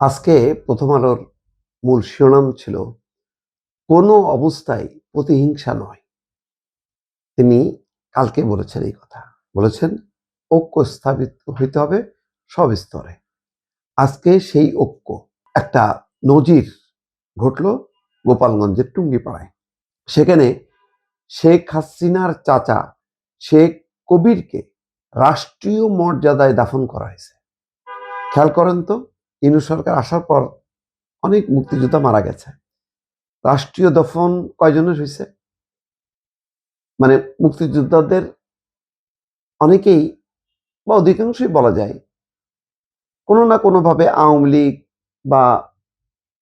আজকে প্রথম আলোর মূল শিরোনাম ছিল কোনো অবস্থায় প্রতিহিংসা নয়। তিনি কালকে বলেছেন এই কথা, বলেছেন ঐক্য স্থাপিত হইতে হবে সব স্তরে। আজকে সেই ঐক্য একটা নজির ঘটল গোপালগঞ্জের টুঙ্গিপাড়ায়। সেখানে শেখ হাসিনার চাচা শেখ কবিরকে রাষ্ট্রীয় মর্যাদায় দাফন করা হয়েছে। খেয়াল করেন তো, ইনু সরকার আসার পর অনেক মুক্তিযোদ্ধা মারা গেছে, রাষ্ট্রীয় দফন কয়জনের হয়েছে? মানে মুক্তিযোদ্ধাদের অনেকেই বা অধিকাংশই বলা যায় কোনো না কোনোভাবে আওয়ামী লীগ বা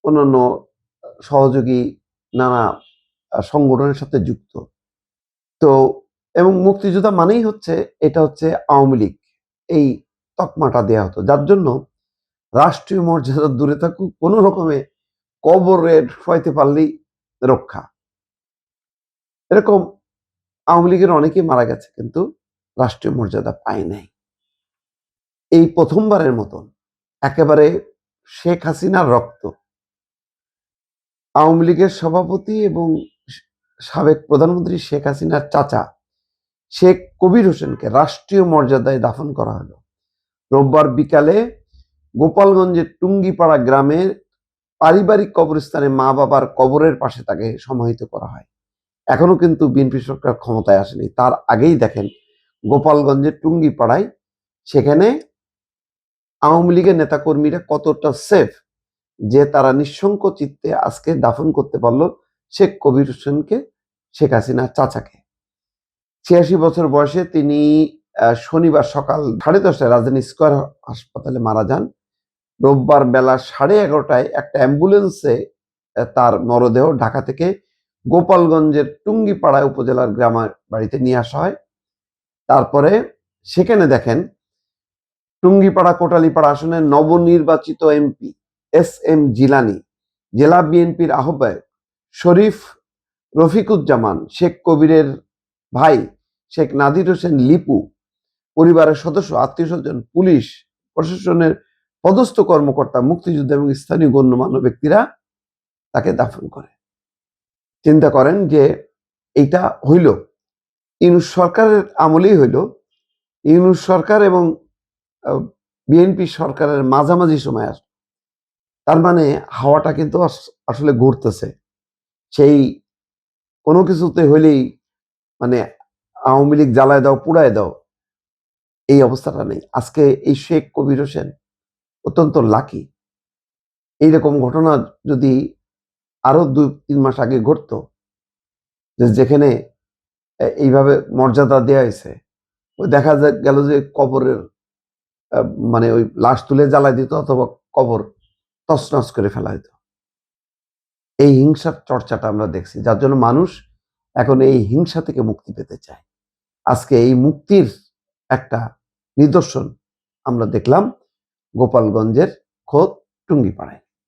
অন্যান্য সহযোগী নানা সংগঠনের সাথে যুক্ত। তো এবং মুক্তিযোদ্ধা মানেই হচ্ছে এটা হচ্ছে আওয়ামী লীগ, এই তকমাটা দেয়া হতো, যার জন্য রাষ্ট্রীয় মর্যাদা দূরে থাকুক, কোনো রকমে কবরে শোয়াইতে পারলেই রক্ষা। এরকম আওয়ামী লীগের অনেকেই মারা গেছে, কিন্তু রাষ্ট্রীয় মর্যাদা পায় নাই। এই প্রথমবারের মতন একেবারে শেখ হাসিনার রক্ত, আওয়ামী লীগের সভাপতি এবং সাবেক প্রধানমন্ত্রী শেখ হাসিনার চাচা শেখ কবির হোসেনকে রাষ্ট্রীয় মর্যাদায় দাফন করা হলো। রোববার বিকালে গোপালগঞ্জের টুঙ্গিপাড়া গ্রামের পারিবারিক কবরস্থানে মা বাবার কবরের পাশে তাকে সমাহিত করা হয়। এখনো কিন্তু বিএনপি সরকার ক্ষমতায় আসেনি, তার আগেই দেখেন গোপালগঞ্জের টুঙ্গিপাড়ায় সেখানে আওয়ামী লীগের নেতাকর্মীরা কতটা সেফ যে তারা নিঃশঙ্ক চিত্তে আজকে দাফন করতে পারলো শেখ কবির হোসেনকে, শেখ হাসিনার চাচাকে। ৮৬ বছর বয়সে তিনি শনিবার সকাল 10:30টায় রাজধানী স্কয়ার হাসপাতালে মারা যান। রোববার বেলা 11:30টায় একটা অ্যাম্বুলেন্সে তার মরদেহ ঢাকা থেকে গোপালগঞ্জের টুঙ্গিপাড়া উপজেলার গ্রামের বাড়িতে নিয়ে আসা হয়। তারপরে সেখানে দেখেন টুঙ্গিপাড়া কোটালীপাড়া আসনের নবনির্বাচিত এমপি এস এম জিলানি, জেলা বিএনপির আহ্বায়ক শরীফ রফিকুজ্জামান, শেখ কবিরের ভাই শেখ নাদির হোসেন লিপু, পরিবারের সদস্য, আত্মীয় স্বজন, পুলিশ প্রশাসনের পদস্থ কর্মকর্তা, মুক্তিযোদ্ধা এবং স্থানীয় গণ্যমান্য ব্যক্তিরা তাকে দাফন করে। চিন্তা করেন যে এইটা হইল ইউনূস সরকারের আমলেই হইল। ইউনূস সরকার এবং বিএনপি সরকারের মাঝামাঝি সময় আসে, তার মানে হাওয়াটা কিন্তু আসলে ঘুরতেছে। সেই কোনো কিছুতে হইলেই মানে আওয়ামী লীগ জ্বালায় দাও, পুড়ায় দাও, এই অবস্থাটা নেই। আজকে এই শেখ কবির হোসেন অত্যন্ত লাকি। এইরকম ঘটনা যদি আরো 2-3 মাস আগে ঘটতো, যেখানে এইভাবে মর্যাদা দেয়া হয়েছে, ওই দেখা গেল যে কবরের মানে ওই লাশ তুলে জ্বালাই দিত অথবা কবর তছনছ করে ফেলা হতো। এই হিংসার চর্চাটা আমরা দেখছি, যার জন্য মানুষ এখন এই হিংসা থেকে মুক্তি পেতে চায়। আজকে এই মুক্তির একটা নিদর্শন আমরা দেখলাম গোপালগঞ্জের খোদ টুঙ্গিপাড়ায়।